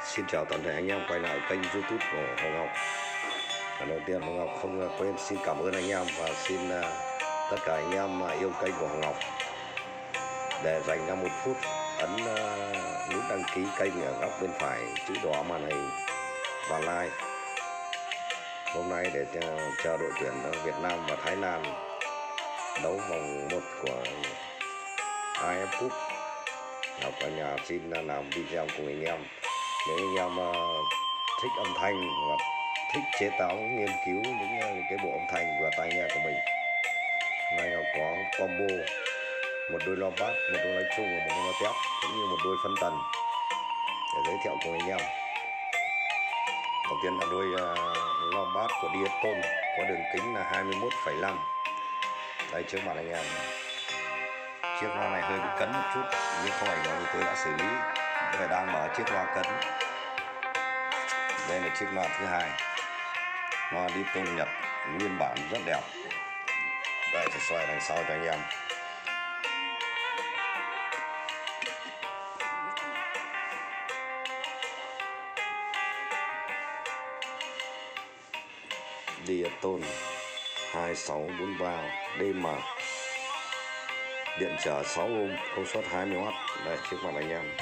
Xin chào toàn thể anh em quay lại kênh YouTube của Hồ Ngọc. Đầu tiên Hồ Ngọc không quên xin cảm ơn anh em và xin tất cả anh em yêu kênh của Hồ Ngọc để dành ra một phút ấn nút đăng ký kênh ở góc bên phải chữ đỏ màn hình và like. Hôm nay để chờ đội tuyển Việt Nam và Thái Lan đấu vòng 1 của AF Cup, Ngọc ở nhà xin làm video cùng anh em. Nếu anh em thích âm thanh và thích chế tạo nghiên cứu những cái bộ âm thanh và tai nghe của mình, nay Ngọc có combo một đôi loa bass, một đôi loa chung và một đôi loa tép cũng như một đôi phân tần để giới thiệu cùng anh em. Đầu tiên là đôi loa bass của Diaton có đường kính là 21,5. đây trước mặt anh em. Chiếc loa này hơi bị cấn một chút nhưng không ảnh hưởng, tôi đã xử lý. Tôi đang mở chiếc loa cấn. Đây là chiếc loa thứ hai, loa Diaton Nhật nguyên bản rất đẹp. Đây sẽ xoay đằng sau cho anh em. Diaton 2643 DM, điện trở 6 ohm, công suất 20W. Đây trước mặt anh em.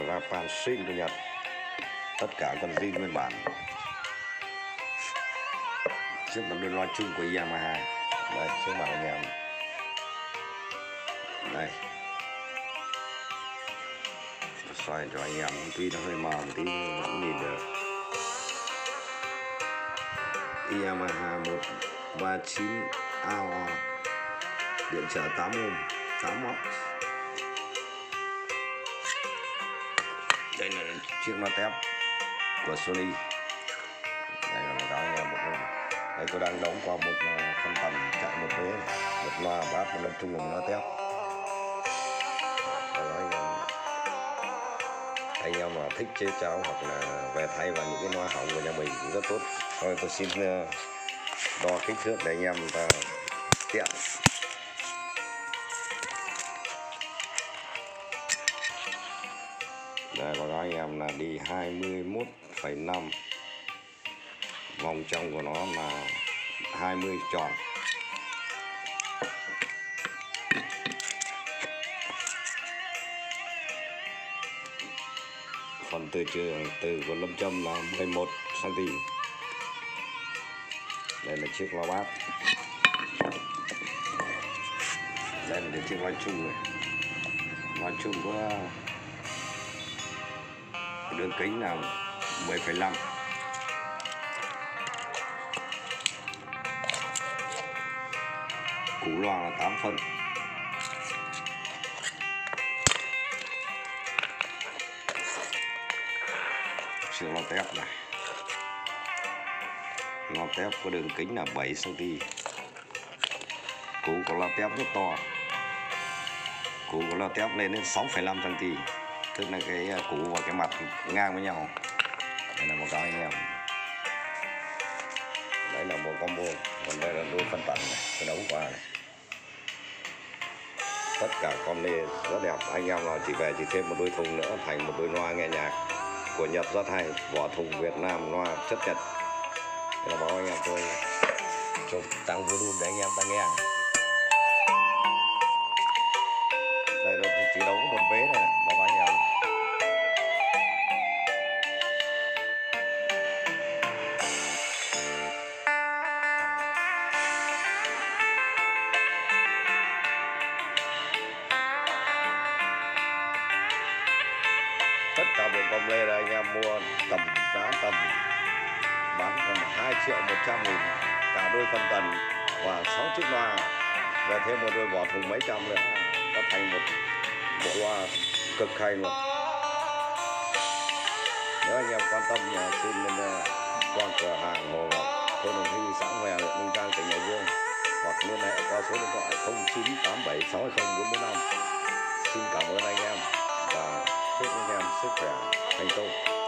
Rapan Shin của Nhật, tất cả còn zin nguyên bản. Trước mặt đôi loa chung của Yamaha. Đây trước mặt anh em. Đây xoay cho anh em, tuy nó hơi mờ một tí nhưng vẫn nhìn được. Yamaha 139 AO, điện trở 8 ohm, 8W. Đây là chiếc loa tép của Sony. Đây là một cái anh em một luôn. Đây tôi đang đóng qua một phân tần chạy một vế, một loa bass, một loa chung và một loa tép. Anh em mà thích chế cháo hoặc là về thay vào những cái loa hỏng của nhà mình cũng rất tốt. Thôi tôi xin đo kích thước để anh em ta tiện. Đây có anh em là đi 21,5, vòng trong của nó là 20 tròn. Phần từ của lâm châm là 11 cm. Đây là chiếc loa bass. Đây là chiếc loa chung này. Loa chung có đường kính là 10,5. Củ loa là 8 phân. Chiếc loa tép này. Loa tép có đường kính là 7 cm. Củ của loa tép rất to. Củ của loa tép lên đến 6,5 cm. Tức là cái củ và cái mặt ngang với nhau. Đây là một cái anh em. Đấy là một combo. Còn đây là đôi phân tần này, tôi đấu qua này. Tất cả con lê rất đẹp. Anh em nào chỉ về chỉ thêm một đôi thùng nữa thành một đôi loa nghe nhạc của Nhật rất hay. Vỏ thùng Việt Nam, loa chất Nhật. Đây là báo anh em tôi chụp tăng volume để anh em ta nghe. Đây là chỉ đấu một vế này, báo anh em. Tất cả bộ com lê là anh em mua tầm giá tầm bán tầm 2.100.000 cả đôi phân tần và 6 chiếc loa, về thêm một đôi vỏ thùng mấy trăm nữa, có thành một bộ loa cực hay luôn. Nếu anh em quan tâm nhà xin lên qua cửa hàng Hồ Ngọc, thôn Đồng Hy, xã Hòe, huyện Ninh Giang, tỉnh Hải Dương, hoặc liên hệ qua số điện thoại 0987604445. Xin cảm ơn anh em và chúc anh em sức khỏe thành công.